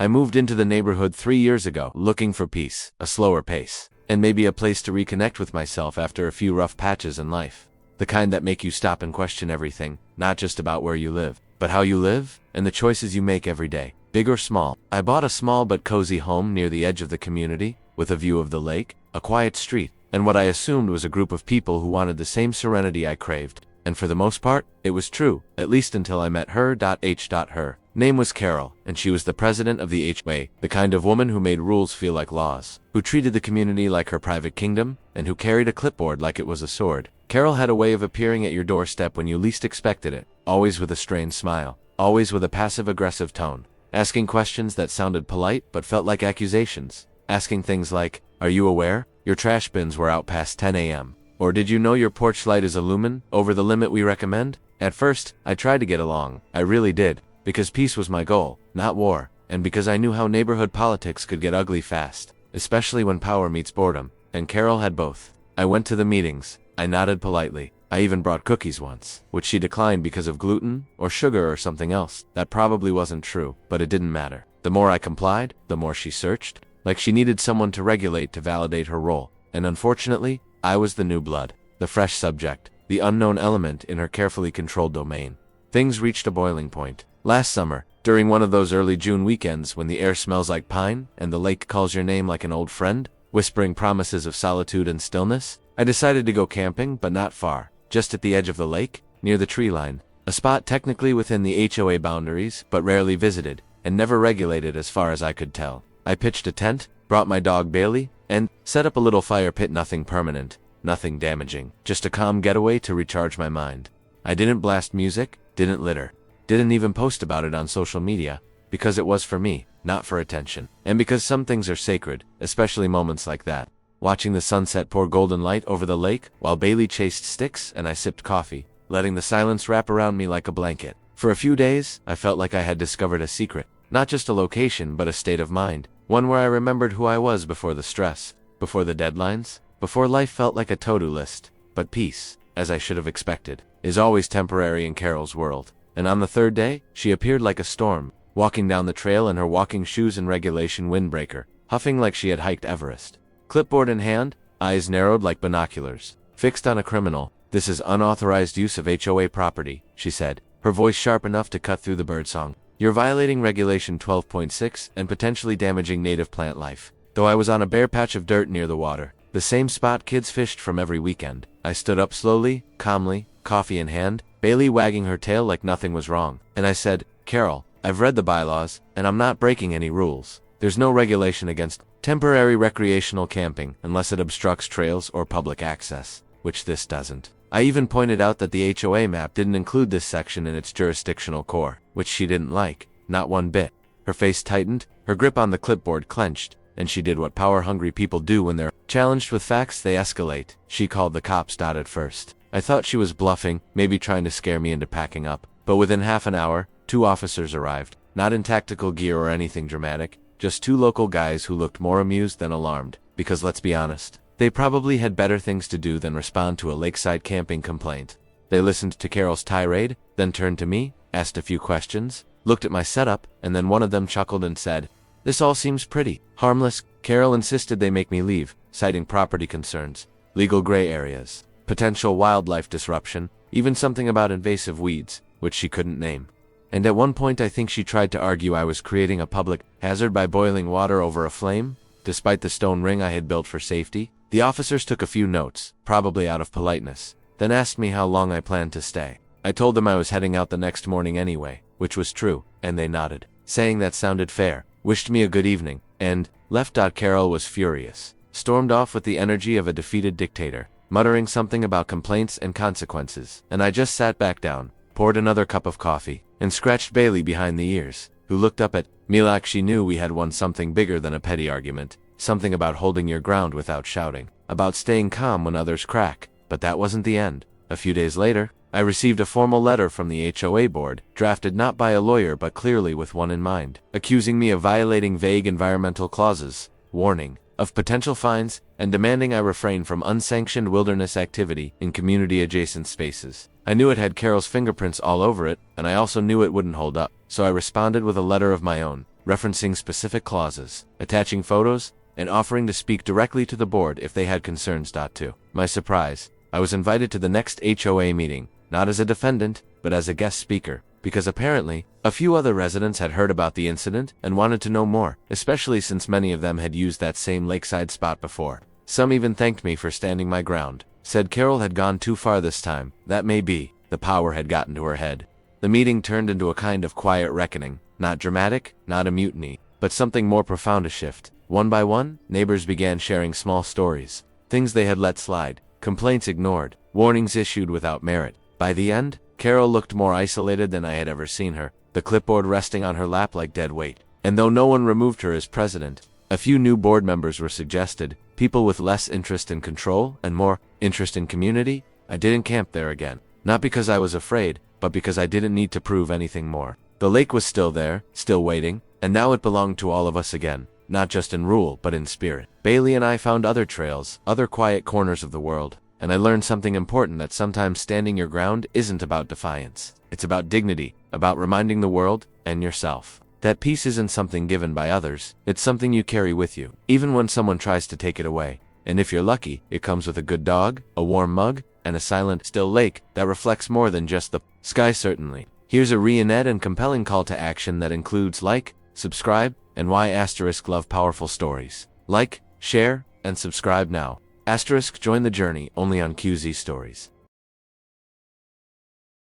I moved into the neighborhood 3 years ago, looking for peace, a slower pace, and maybe a place to reconnect with myself after a few rough patches in life. The kind that make you stop and question everything, not just about where you live, but how you live, and the choices you make every day, big or small. I bought a small but cozy home near the edge of the community, with a view of the lake, a quiet street, and what I assumed was a group of people who wanted the same serenity I craved. And for the most part, it was true, at least until I met her. Her name was Carol, and she was the president of the HOA, the kind of woman who made rules feel like laws, who treated the community like her private kingdom, and who carried a clipboard like it was a sword. Carol had a way of appearing at your doorstep when you least expected it, always with a strained smile, always with a passive-aggressive tone, asking questions that sounded polite but felt like accusations, asking things like, "Are you aware? Your trash bins were out past 10 a.m. Or did you know your porch light is a lumen over the limit we recommend?" At first, I tried to get along. I really did, because peace was my goal, not war, and because I knew how neighborhood politics could get ugly fast, especially when power meets boredom, and Carol had both. I went to the meetings. I nodded politely. I even brought cookies once, which she declined because of gluten, or sugar, or something else. That probably wasn't true, but it didn't matter. The more I complied, the more she searched, like she needed someone to regulate to validate her role. And unfortunately, I was the new blood, the fresh subject, the unknown element in her carefully controlled domain. Things reached a boiling point. Last summer, during one of those early June weekends when the air smells like pine and the lake calls your name like an old friend, whispering promises of solitude and stillness, I decided to go camping, but not far, just at the edge of the lake, near the tree line, a spot technically within the HOA boundaries, but rarely visited, and never regulated as far as I could tell. I pitched a tent, brought my dog Bailey, and set up a little fire pit. Nothing permanent, nothing damaging, just a calm getaway to recharge my mind. I didn't blast music, didn't litter, didn't even post about it on social media, because it was for me, not for attention. And because some things are sacred, especially moments like that. Watching the sunset pour golden light over the lake while Bailey chased sticks and I sipped coffee, letting the silence wrap around me like a blanket. For a few days, I felt like I had discovered a secret, not just a location but a state of mind, one where I remembered who I was before the stress, before the deadlines, before life felt like a to-do list. But peace, as I should have expected, is always temporary in Carol's world. And on the third day, she appeared like a storm, walking down the trail in her walking shoes and regulation windbreaker, huffing like she had hiked Everest. Clipboard in hand, eyes narrowed like binoculars, fixed on a criminal. "This is unauthorized use of HOA property," she said, her voice sharp enough to cut through the birdsong. "You're violating Regulation 12.6 and potentially damaging native plant life." Though I was on a bare patch of dirt near the water, the same spot kids fished from every weekend, I stood up slowly, calmly, coffee in hand, Bailey wagging her tail like nothing was wrong, and I said, "Carol, I've read the bylaws, and I'm not breaking any rules. There's no regulation against temporary recreational camping unless it obstructs trails or public access, which this doesn't." I even pointed out that the HOA map didn't include this section in its jurisdictional core, which she didn't like, not one bit. Her face tightened, her grip on the clipboard clenched, and she did what power-hungry people do when they're challenged with facts. They escalate. She called the cops. At first, I thought she was bluffing, maybe trying to scare me into packing up, but within half an hour, 2 officers arrived, not in tactical gear or anything dramatic, just 2 local guys who looked more amused than alarmed, because let's be honest, they probably had better things to do than respond to a lakeside camping complaint. They listened to Carol's tirade, then turned to me, asked a few questions, looked at my setup, and then one of them chuckled and said, "This all seems pretty harmless." Carol insisted they make me leave, citing property concerns, legal gray areas, potential wildlife disruption, even something about invasive weeds, which she couldn't name. And at one point I think she tried to argue I was creating a public hazard by boiling water over a flame, despite the stone ring I had built for safety. The officers took a few notes, probably out of politeness, then asked me how long I planned to stay. I told them I was heading out the next morning anyway, which was true, and they nodded, saying that sounded fair, wished me a good evening, and left. Carol was furious, stormed off with the energy of a defeated dictator, muttering something about complaints and consequences, and I just sat back down, poured another cup of coffee, and scratched Bailey behind the ears, who looked up at me like she knew we had won something bigger than a petty argument, something about holding your ground without shouting, about staying calm when others crack. But that wasn't the end. A few days later, I received a formal letter from the HOA board, drafted not by a lawyer but clearly with one in mind, accusing me of violating vague environmental clauses, warning of potential fines, and demanding I refrain from unsanctioned wilderness activity in community-adjacent spaces. I knew it had Carol's fingerprints all over it, and I also knew it wouldn't hold up, so I responded with a letter of my own, referencing specific clauses, attaching photos, and offering to speak directly to the board if they had concerns. To my surprise, I was invited to the next HOA meeting, not as a defendant, but as a guest speaker, because apparently, a few other residents had heard about the incident and wanted to know more, especially since many of them had used that same lakeside spot before. Some even thanked me for standing my ground, said Carol had gone too far this time. That may be, the power had gotten to her head. The meeting turned into a kind of quiet reckoning, not dramatic, not a mutiny, but something more profound. A shift. One by one, neighbors began sharing small stories, things they had let slide, complaints ignored, warnings issued without merit. By the end, Carol looked more isolated than I had ever seen her, the clipboard resting on her lap like dead weight. And though no one removed her as president, a few new board members were suggested, people with less interest in control and more interest in community. I didn't camp there again, not because I was afraid, but because I didn't need to prove anything more. The lake was still there, still waiting, and now it belonged to all of us again, not just in rule, but in spirit. Bailey and I found other trails, other quiet corners of the world, and I learned something important: that sometimes standing your ground isn't about defiance. It's about dignity, about reminding the world, and yourself, that peace isn't something given by others, it's something you carry with you, even when someone tries to take it away. And if you're lucky, it comes with a good dog, a warm mug, and a silent, still lake that reflects more than just the sky. Certainly. Here's a reenact and compelling call to action that includes like, subscribe, and why * love powerful stories. Like, share, and subscribe now. * join the journey only on QZ Stories.